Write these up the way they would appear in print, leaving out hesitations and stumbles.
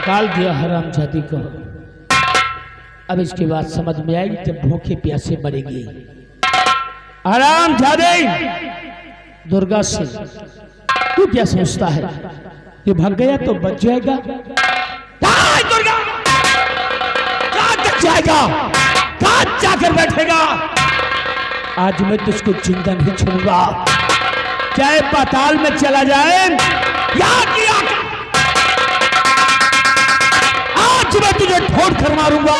निकाल दिया हरामजादी को। अब इसके बाद समझ में आई जब भूखे प्यासे मरेगी। हरामजादे दुर्गा सिंह, तू क्या सोचता है कि भाग गया तो बच जाएगा? दुर्गा कहां तक जाएगा, कहां जाकर बैठेगा? आज मैं तुझको जिंदा नहीं छोड़ूंगा, चाहे पाताल में चला जाए या किया। आज मैं तुझे ठोड़ कर मारूंगा।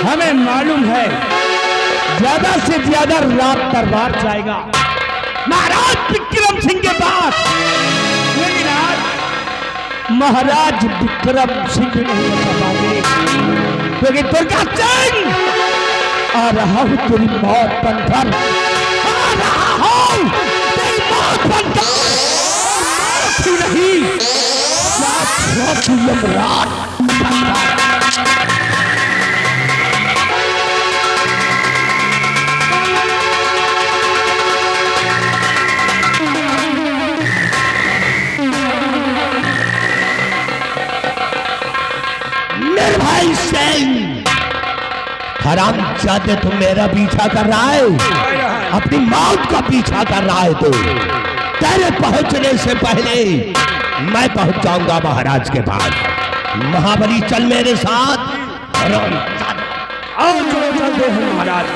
हमें मालूम है ज्यादा से ज्यादा रात दरबार जाएगा महाराज विक्रम सिंह के पास, लेकिन आज महाराज विक्रम सिंह नहीं बता पाएंगे, क्योंकि दुर्गा सिंह आ रहा हूं तेरी मौत बनकर, आ रहा हूं तेरी मौत बनकर। नहीं यमराज मेरे भाई सिंह, हरामजादे तुम मेरा पीछा कर रहा है, अपनी मौत का पीछा कर रहा है। तो तेरे पहुंचने से पहले मैं पहुंच जाऊंगा महाराज के पास। महाबली चल मेरे साथ। आओ चलो चलते हैं महाराज।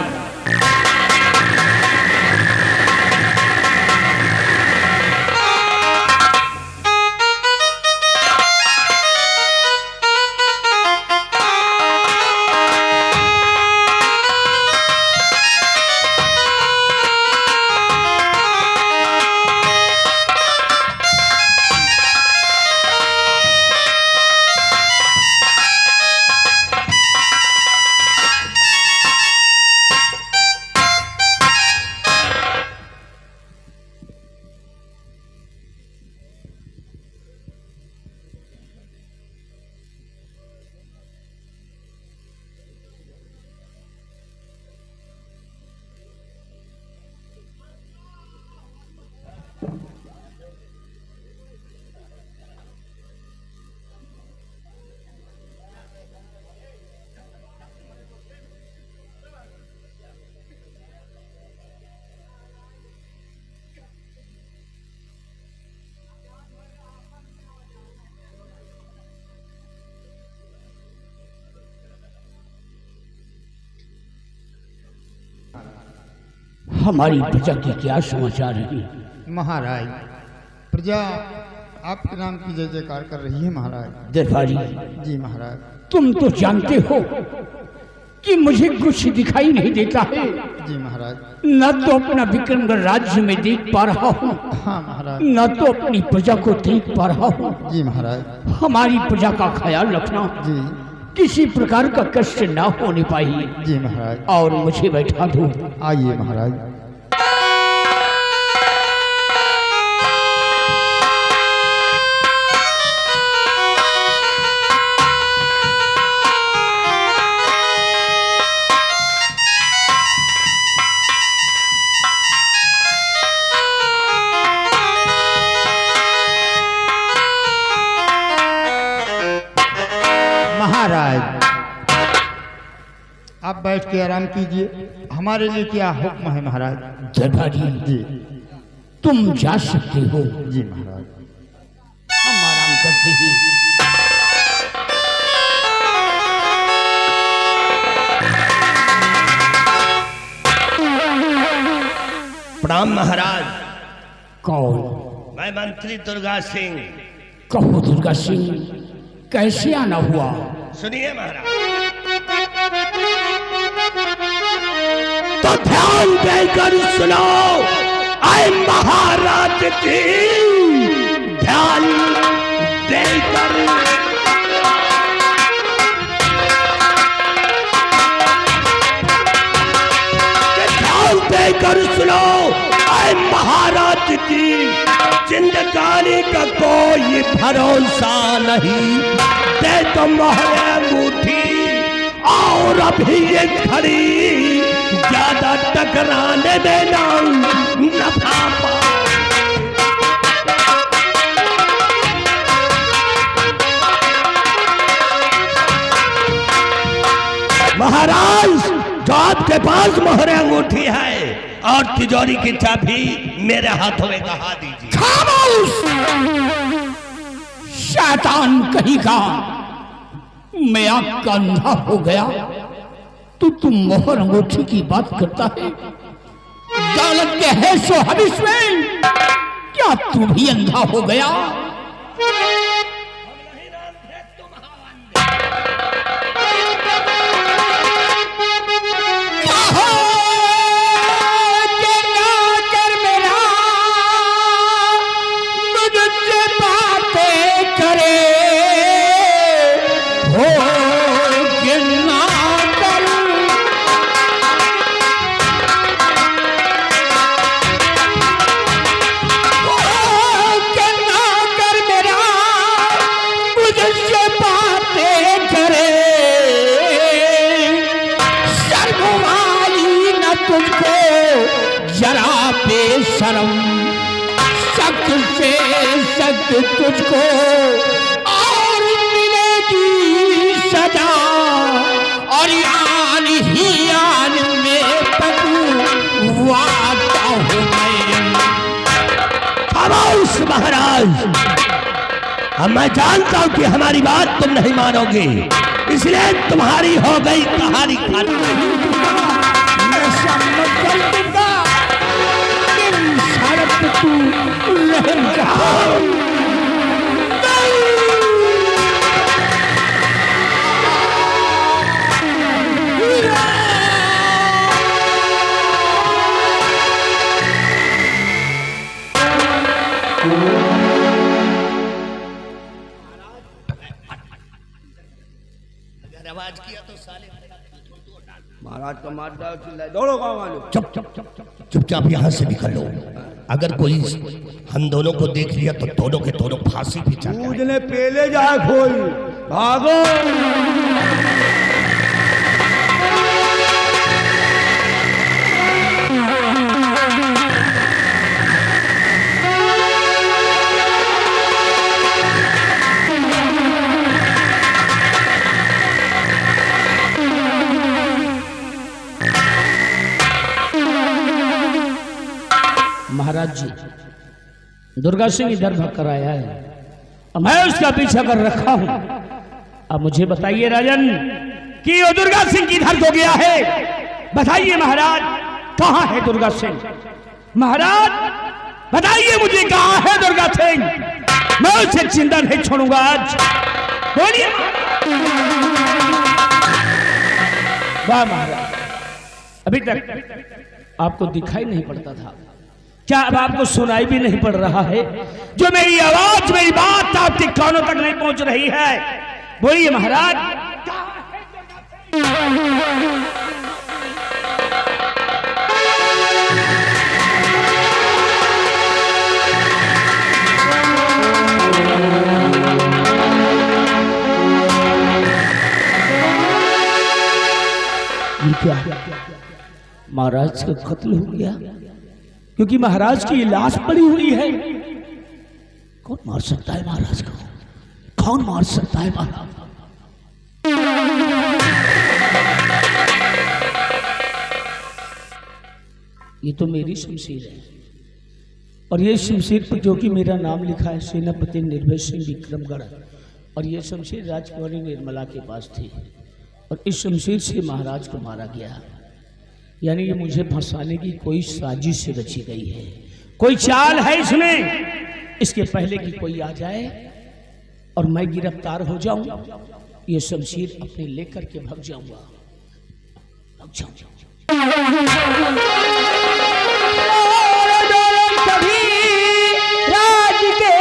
हमारी प्रजा के क्या समाचार है महाराज? प्रजा आपके नाम की जय जयकार कर रही है महाराज। दरबारी जी महाराज। तुम तो जानते हो कि मुझे कुछ दिखाई नहीं देता है। जी महाराज। न तो अपना विक्रमगढ़ राज्य में देख पा रहा हूँ, हाँ महाराज। न तो अपनी प्रजा को देख पा रहा हूँ। जी महाराज। हमारी प्रजा का ख्याल रखना, जी किसी प्रकार का कष्ट ना होने पाए। जी महाराज। और मुझे बैठा दो। आइए महाराज। महाराज आप बैठ के आराम कीजिए। हमारे लिए क्या हुक्म है महाराज? दरबारी जी तुम जा सकते हो। जी महाराज। हम आराम करते हैं। प्रणाम महाराज। कौन? मैं मंत्री दुर्गा सिंह। कहो दुर्गा सिंह, कैसे आना हुआ? सुनिए महाराज। तो ध्यान देकर सुनो आए महाराज जी, ध्यान देकर ध्यान देकर सुनो आए महाराज जी, जिंदगानी का कोई भरोसा नहीं। दे तो मोहरे मुट्ठी और अभी ये घड़ी ज्यादा टकराने देना नफा पा। आपके पास मोहर अंगूठी है और तिजोरी की चाबी मेरे हाथों में कहा दीजिए। खामोश शैतान कहीं का, मैं आपका अंधा हो गया तो तुम मोहर अंगूठी की बात करता है। दौलत के है सो हविस में क्या तू भी अंधा हो गया? शर्म सख्त से सख्त तुझको और मिलेगी सजा, और आन ही आन में पकवाता हूँ मैं। खामोश महाराज, अब मैं जानता हूं कि हमारी बात तुम नहीं मानोगे, इसलिए तुम्हारी हो गई कहानी खाना। तू रहम आवाज किया तो साले महाराज का मार डाल चिल्लाए, दौड़ो गाँव वालों। चुपचाप यहाँ से निकल लो। अगर कोई हम दोनों को देख लिया तो दोनों के दोनों फांसी पे चढ़ जाएंगे। कूदने पेले जाए खोई, भागो। महाराज जी, दुर्गा सिंह इधर भग कर आया है, मैं उसका पीछा कर रखा हूं। अब मुझे बताइए राजन कि वो दुर्गा सिंह किधर को गया है? बताइए महाराज, कहां है दुर्गा सिंह? महाराज बताइए मुझे, कहां है दुर्गा सिंह? मैं उसे जिंदा नहीं छोड़ूंगा आज। बोलिए। वाह महाराज, अभी तक आपको दिखाई नहीं पड़ता था, क्या अब आपको सुनाई भी नहीं पड़ रहा है? जो मेरी आवाज, मेरी बात आपके कानों तक नहीं पहुंच रही है? बोलिए महाराज। ये क्या महाराज का कत्ल हो गया? क्योंकि महाराज की लाश पड़ी हुई है। कौन मार सकता है महाराज को? कौन मार सकता है महाराज? ये तो मेरी शमशीर है, और ये शमशीर पर जो कि मेरा नाम लिखा है सेनापति निर्भय सिंह विक्रमगढ़, और ये शमशीर राजकुमारी निर्मला के पास थी, और इस शमशीर से महाराज को मारा गया। यानी ये मुझे फंसाने की कोई साजिश से रची गई है, कोई चाल है इसमें। इसके पहले कि कोई आ जाए और मैं गिरफ्तार हो जाऊं, ये शमशीर अपने लेकर के भाग जाऊंगा, भाग जाऊंगा। राज के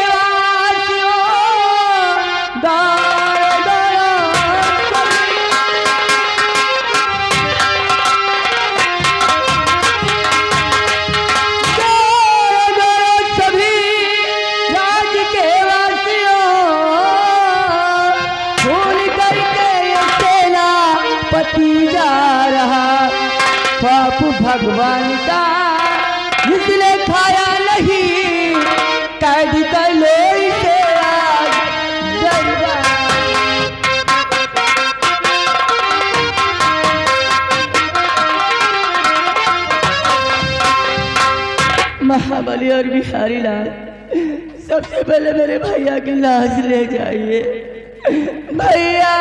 भगवान का इसने खाया नहीं, कैद कर लो इसे आज। वाली और बिहारी लाल, सबसे पहले मेरे भैया की लाश ले जाइए। भैया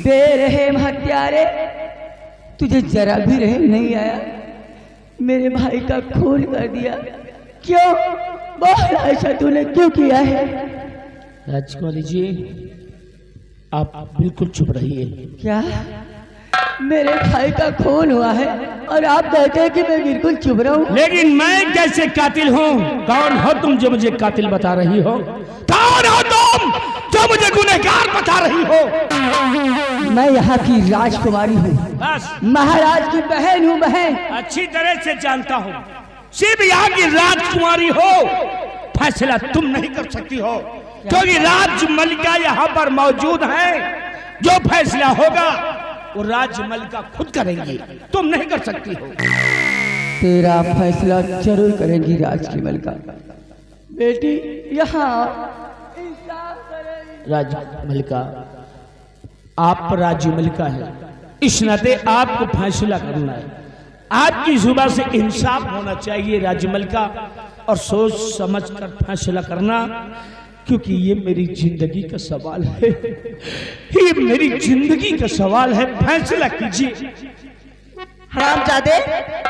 बेरहम हत्यारे, तुझे जरा भी रहम नहीं आया, मेरे भाई का खून कर दिया। क्यों बोल, ऐसा तूने क्यों किया है? राजकुमारी जी, आप बिल्कुल चुप रहिए। क्या मेरे भाई का खून हुआ है और आप कहते हैं कि मैं बिल्कुल चुप रहूं? लेकिन मैं कैसे कातिल हूँ? कौन हो तुम जो मुझे कातिल बता रही हो? कौन हो तुम जो मुझे गुनहगार बता रही हो? मैं यहाँ की राजकुमारी हूँ, बस महाराज की बहन हूँ। बहन अच्छी तरह से जानता हूँ, सिर्फ यहाँ की राजकुमारी हो, फैसला तुम नहीं कर सकती हो, क्योंकि राजमलिका यहाँ पर मौजूद है। जो फैसला होगा वो राजमलिका खुद करेंगी, तुम नहीं कर सकती हो। तेरा फैसला जरूर करेंगी राज की मलिका। बेटी यहाँ राजमलिका, आप राजमलिका है, इस नाते आपको फैसला करना है। आपकी जुबान से इंसाफ होना चाहिए राजमलिका, और सोच समझ कर फैसला करना, क्योंकि ये मेरी जिंदगी का सवाल है, ये मेरी जिंदगी का सवाल है। फैसला कीजिए। हरामजादे,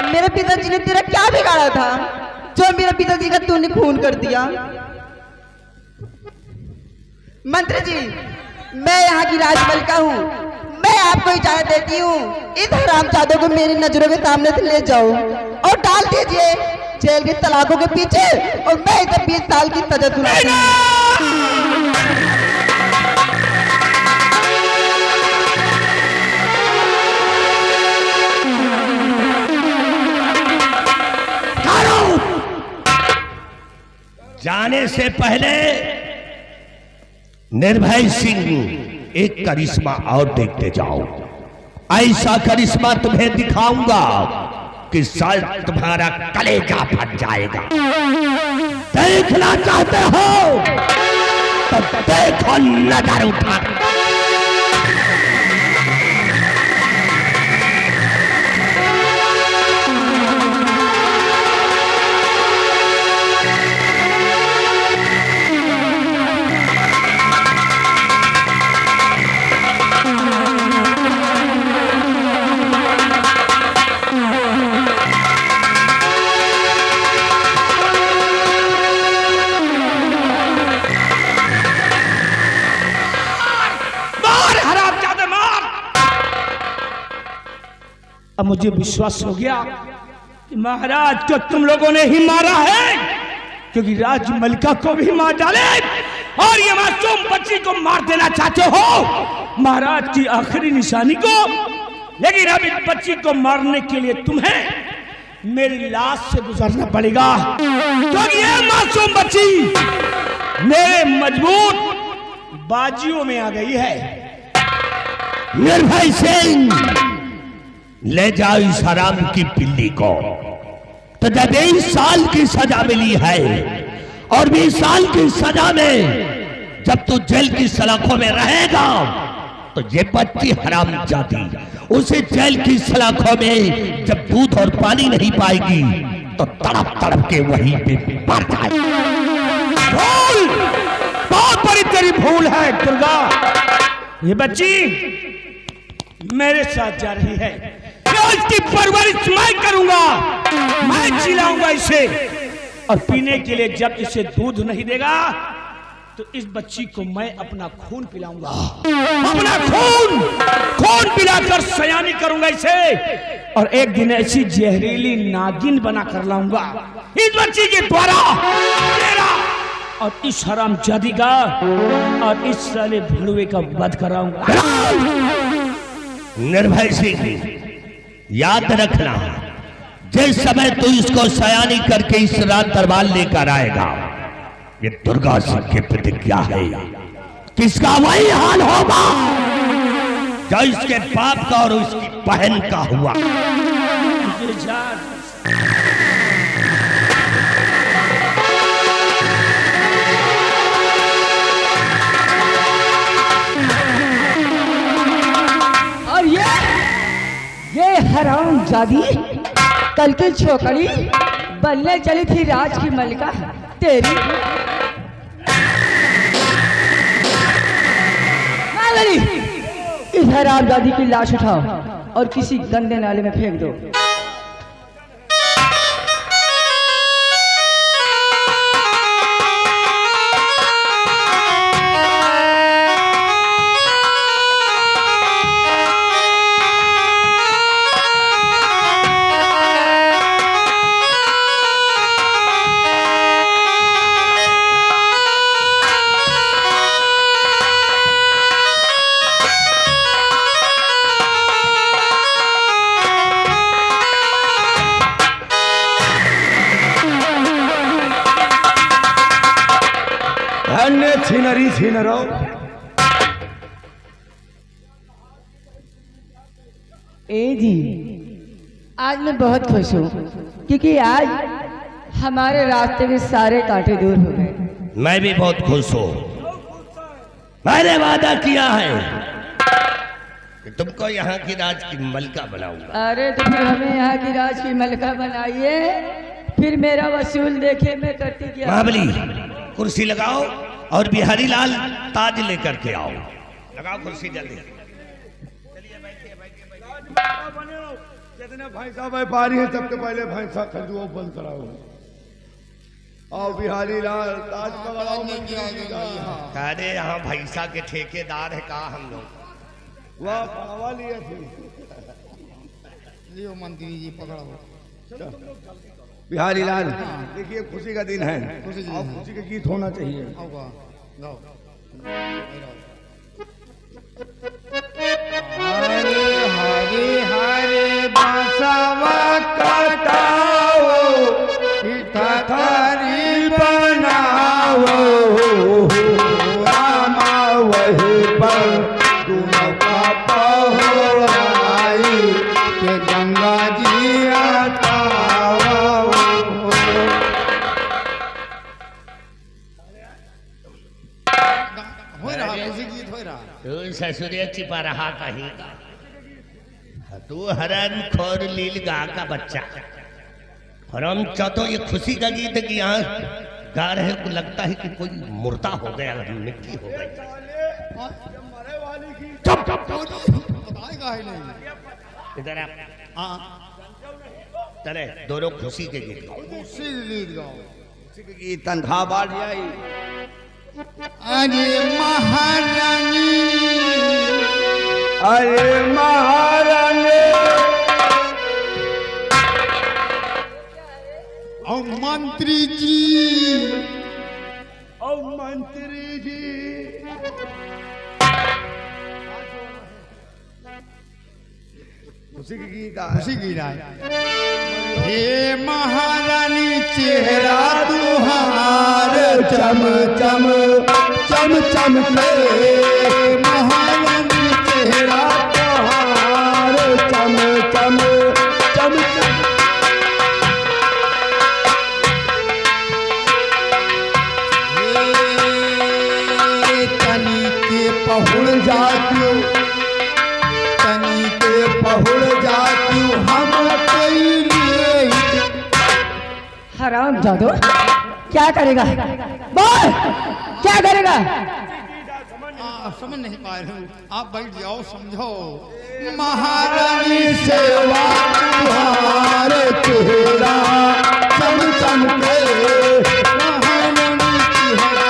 मेरे पिताजी ने तेरा क्या बिगाड़ा था जो मेरे पिताजी का तूने खून कर दिया? मंत्री जी, मैं यहाँ की राजमलिका हूँ, मैं आपको इजाजत देती हूँ, इन हरामजादों को मेरी नजरों के सामने से ले जाओ और डाल दीजिए जेल के तलाकों के पीछे, और मैं इधर 20 साल की सजा सुनाऊंगी। जाने से पहले निर्भय सिंह एक करिश्मा और देखते जाओ। ऐसा करिश्मा तुम्हें दिखाऊंगा कि शायद तुम्हारा कलेजा फट जाएगा। देखना चाहते हो तो देखो, नजर उठा। अब मुझे विश्वास हो गया कि महाराज को तुम लोगों ने ही मारा है, क्योंकि राजमलिका को भी मार डाले और ये मासूम बच्ची को मार देना चाहते हो, महाराज की आखिरी निशानी को। लेकिन अब इस बच्ची को मारने के लिए तुम्हें मेरी लाश से गुजरना पड़ेगा, क्योंकि ये मासूम बच्ची मेरे मजबूत बाजियों में आ गई है। निर्भय सिंह, ले जाओ इस हराम की पिल्ली को। तो 20 साल की सजा मिली है, और 20 साल की सजा में जब तू जेल की सलाखों में रहेगा तो ये बच्ची हरामजादी उसे जेल की सलाखों में जब दूध और पानी नहीं पाएगी तो तड़प तड़प के वहीं पे मर जाएगी। भूल, बहुत बड़ी तेरी भूल है दुर्गा। ये बच्ची मेरे साथ जा रही है, इसकी परवरिश मैं करूंगा, मैं जिलाऊंगा इसे, और पीने के लिए जब इसे दूध नहीं देगा तो इस बच्ची को मैं अपना खून पिलाऊंगा, अपना खून पिलाकर सयानी करूंगा इसे, और एक दिन ऐसी जहरीली नागिन बना कर लाऊंगा इस बच्ची के द्वारा तेरा और इस हरामजादी का और इस साले भड़ुए का वध कराऊंगा। निर्भय सिंह, याद रखना, जिस समय तू इसको सयानी करके इस रात दरबार लेकर आएगा, ये दुर्गा सिंह की प्रतिज्ञा है किसका वही हाल होगा जो इसके बाप का और उसकी बहन का हुआ। और ये हराम जादी कल की छोकरी बनने चली थी राज की मलिका तेरी। इस हराम जादी की लाश उठाओ और किसी गंदे नाले में फेंक दो। छीनरी छीनरो ए जी, आज मैं बहुत खुश हूँ क्योंकि आज हमारे रास्ते के सारे कांटे दूर हो गए। मैं भी बहुत खुश हूँ। मैंने वादा किया है कि तुमको यहाँ की राज की मलका बनाऊंगा। अरे तो फिर हमें यहाँ की राज की मलका बनाइए, फिर मेरा वसूल देखे मैं करती क्या। महाबली कुर्सी लगाओ और बिहारी लाल ताज लेकर के आओ। लगाओ कुर्सी जल्दी। जितने भैंसा व्यापारी हैं सबके पहले भैंसा खरीदो बंद कराओ। आओ बिहारी लाल ताज का लगाओ। अरे यहाँ भैंसा के ठेकेदार है कहा हम लोग। वाह पावा लिए थे। लियो मंत्री जी पकड़ो। बिहारी लाल देखिए खुशी का दिन है, खुशी और खुशी का गीत होना चाहिए। हरे हरे हरे बांसवा कटाओ, थारी बनाओ, रामा वही पर दोनों का पहुँचाई के गंगा जी आता। तू ससुरे छिपा रहा कहीं का, तू हरन खोर लील गा का बच्चा। और हम चाहते ये खुशी का गीत है कि यहाँ गा रहे को लगता है कि कोई मुर्दा हो गया, मिट्टी हो गई। चुप चुप बताएगा ही नहीं। इधर आप चले दोनों खुशी के गीत गाओ। खुशी गीत गाओ। खुशी के गीत तनखा बाढ़ जाए। अरे महारानी, अरे महारानी, और मंत्री जी, और मंत्री जी, खुशी की गीत खुशी गीत आए। हे महारानी चेहरा तुहार चम चम चम चम के, महारानी चेहरा तुहार चम चम चम चम। हे तनी के पहुड़ जाती, तनी के पहुड़ जाती हम हराम जादू क्या करेगा, बोल क्या करेगा। समझ नहीं पा रहे हो, आप बैठ जाओ समझो। महारानी सेवा तुहार चेहरा चम चम के, महारानी चेहरा।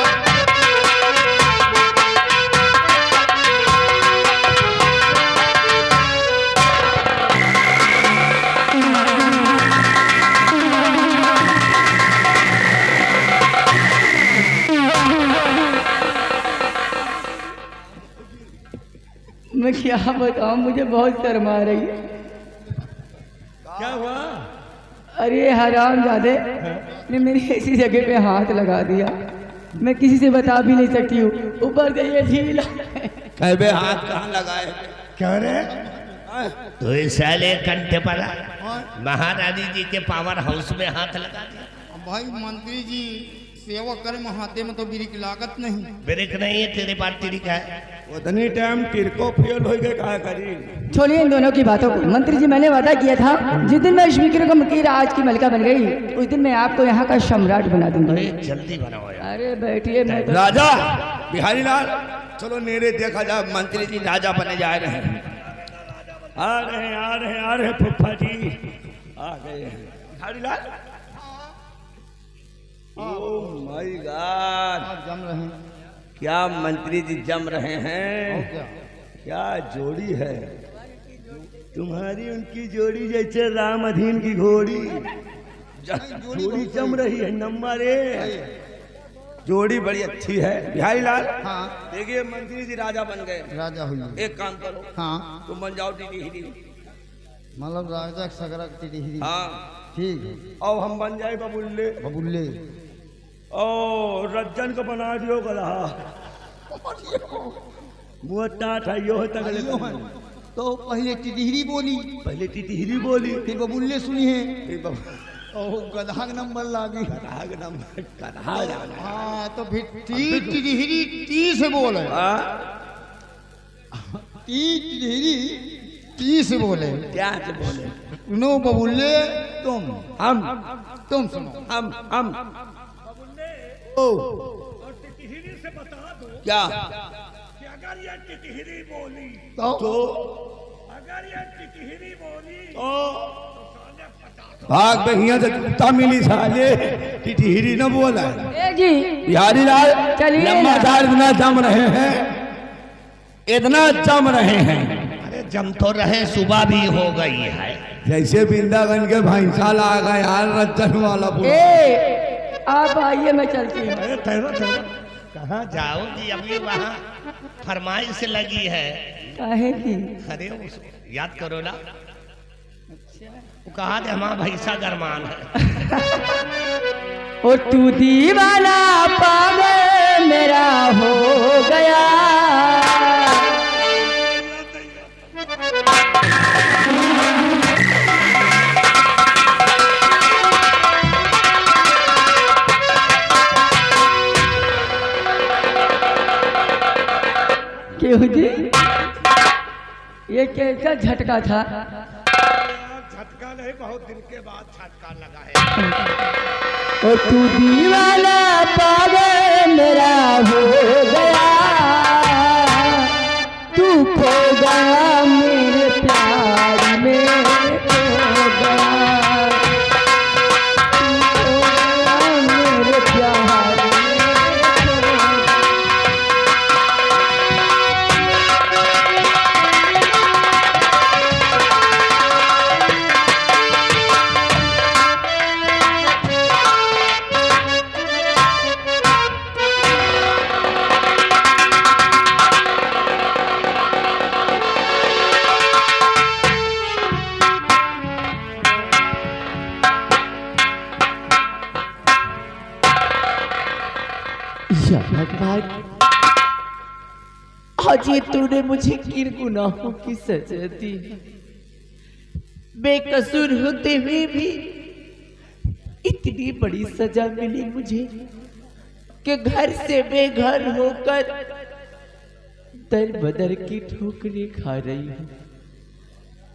मैं क्या बताऊं, मुझे बहुत शर्म आ रही है। क्या हुआ? अरे हराम जादे ने मेरी ऐसी जगह पे हाथ लगा दिया मैं किसी से बता भी नहीं सकती हूँ। ऊपर से ये ढीला कहबे हाथ कहाँ लगाए? क्या रे? तो इस साल एक घंटे पर महारानी जी के पावर हाउस में हाथ लगा दिया। भाई मंत्री जी सेवा करे महाते में तो बिरिक लागत नहीं। ब्रेक नहीं है तेरे पास, तिरिक है। उतनी टाइम तिरको फेल हो गए, क्या करी? छोड़िए इन दोनों की बातों को। मंत्री जी मैंने वादा किया था जिस दिन मैं इस विक्रम की आज की मलिका बन गई उस दिन मैं आपको यहाँ का सम्राट बना दूंगा। जल्दी बनाओ यार। अरे बैठिए मैं तो... राजा बिहारी लाल, चलो नेरे देखा जाए, मंत्री जी राजा बने जा रहे हैं। आ रहे हैं, आ रहे हैं, आ रहे हैं फुफ्फा जी आ गए हैं। बिहारी लाल, ओह माय गॉड, जम रहे हैं। क्या मंत्री जी जम रहे हैं? क्या जोड़ी है तुम्हारी उनकी जोड़ी, जैसे राम अधीन की घोड़ी। जोड़ी जम रही है, नंबर एक जोड़ी बड़ी अच्छी है। बिहारी लाल, हाँ देखिए मंत्री जी राजा बन गए। राजा हुई। एक काम करो, हाँ तुम बन जाओ टिटहिरी। मतलब राजा सगरा टिटहिरी। हाँ ठीक है। और हम बन जाए बबुल्ले। बबुल्ले ओ रज्जन को बना दियो गला, मुँह ठाइयो तगले। तो पहले टिटहिरी बोली, पहले टिटहिरी बोली, फिर बबुल्ले सुनी है, फिर गधा के नंबर लागी। गधा जाना। हाँ तो फिर टिटहिरी टी से बोले, टिटहिरी टी से बोले। क्या से बोले? सुनो बबुल्ले, तुम सुनो। हम ओ टिटहिरी से बता दो क्या कि अगर ये टिटहिरी बोली तो अगर ये टिटहिरी बोली भाग बहिया से जूता मिली साले, टिटहिरी न बोला है। ए जी बिहारी लाल, चलिए लंबा ना। दार इतना जम रहे हैं, इतना जम रहे हैं। अरे जम तो रहे, सुबह भी हो गई है। जैसे वृंदावन के भैंसा ला गए यार, रज्जन वाला पूरा। ए आप आइए मैं चलती हूँ। अरे ठहरो ठहरो, कहाँ जाओगी? अभी वहाँ फरमाइश लगी है। काहे की? अरे याद करो ना, वो कहा थे हमारा भैंसा गरमान है। ओ तू दीवाना पागल मेरा हो गया। क्यों जी, ये कैसा झटका था? झटका नहीं, बहुत दिन के बाद झटका लगा है। ओ तू दीवाना पागल मेरा हो गया, तू खो गया मेरे प्यार में, खो गया, तू खो गया मेरे प्यार में, खो गया। भगवान, आज ये तूने मुझे किन गुनाहों की सजा दी। बेकसूर होते हुए भी इतनी बड़ी सजा मिली मुझे कि घर से बेघर होकर दर बदर की ठोकरें खा रही हूँ।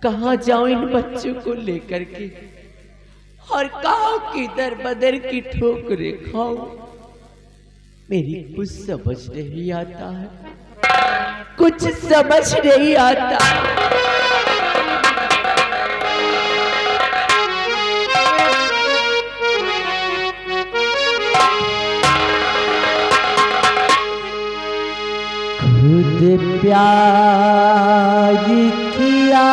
कहाँ जाऊं इन बच्चों को लेकर के और कहाँ की दर बदर की ठोकरें खाऊं? मेरी कुछ समझ नहीं आता है, कुछ समझ नहीं आता। खुद प्यार किया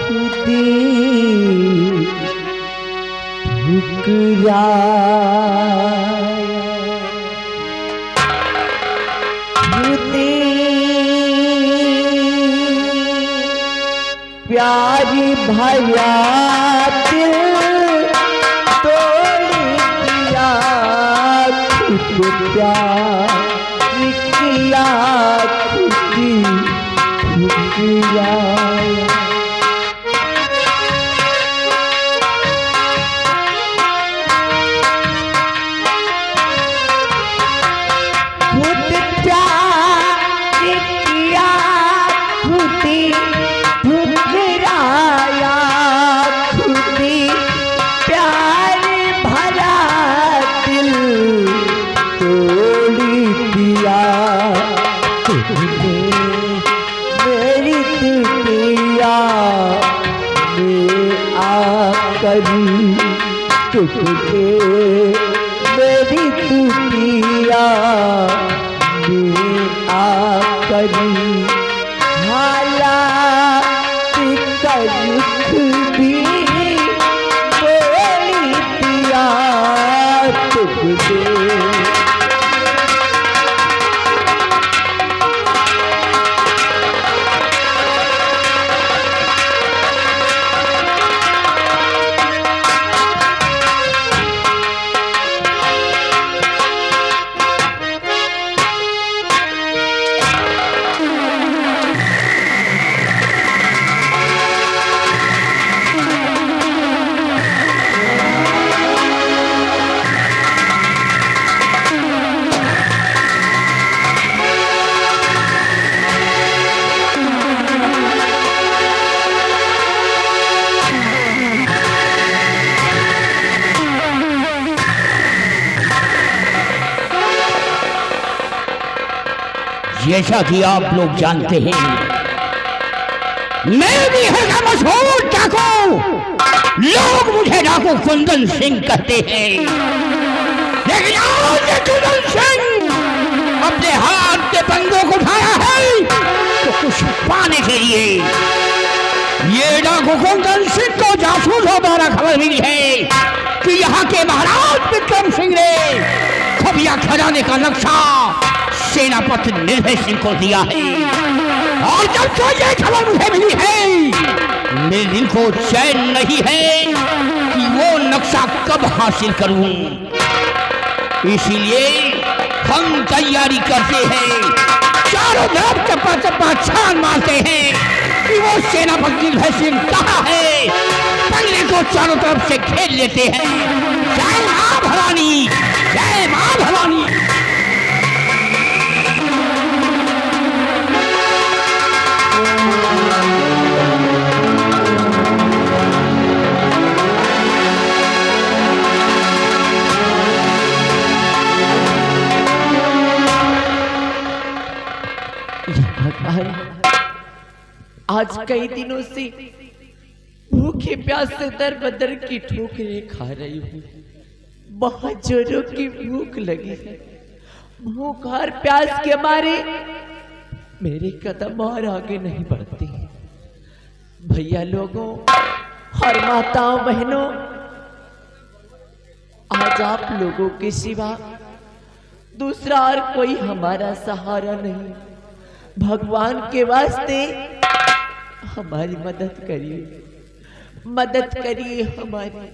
खुद ठुकराया, प्यारी भैया दिल तोड़ दिया प्यार किया खुदी खुदिया। तुझे मेरी दुनिया में आकरी हालात का रुख भी बोली दिया तुझे। जैसा कि आप लोग जानते हैं, मैं भी है मशहूर डाकू। लोग मुझे डाकू कुंदन सिंह कहते हैं, लेकिन आज ये कुंदन सिंह अपने हाथ के बंदों को उठाया है तो कुछ पाने के लिए। ये डाकू कुंदन सिंह को जासूसों द्वारा खबर मिली है कि यहाँ के महाराज विक्रम सिंह ने खबिया खजाने का नक्शा सेनापति निर्भय सिंह को दिया है। और जब से ये खबर मुझे मिली है, मेरे दिल को चैन नहीं है कि वो नक्शा कब हासिल करूं। इसीलिए हम तैयारी करते हैं, चारों तरफ चप्पा चप्पा छान मारते हैं कि वो सेनापति निर्भय सिंह कहाँ है। बंगले को चारों तरफ से घेर लेते हैं। जय मां भवानी, जय मां भवानी। आज कई दिनों से भूखे प्यास से दर बदर की ठोकरें खा रही हूँ। बहुत जोरों की भूख लगी है। भूख और प्यास के मारे मेरे कदम और आगे नहीं बढ़ते। भैया लोगों और माताओं बहनों, आज आप लोगों के सिवा दूसरा और कोई हमारा सहारा नहीं। भगवान के वास्ते हमारी मदद करिए, मदद करिए हमारी।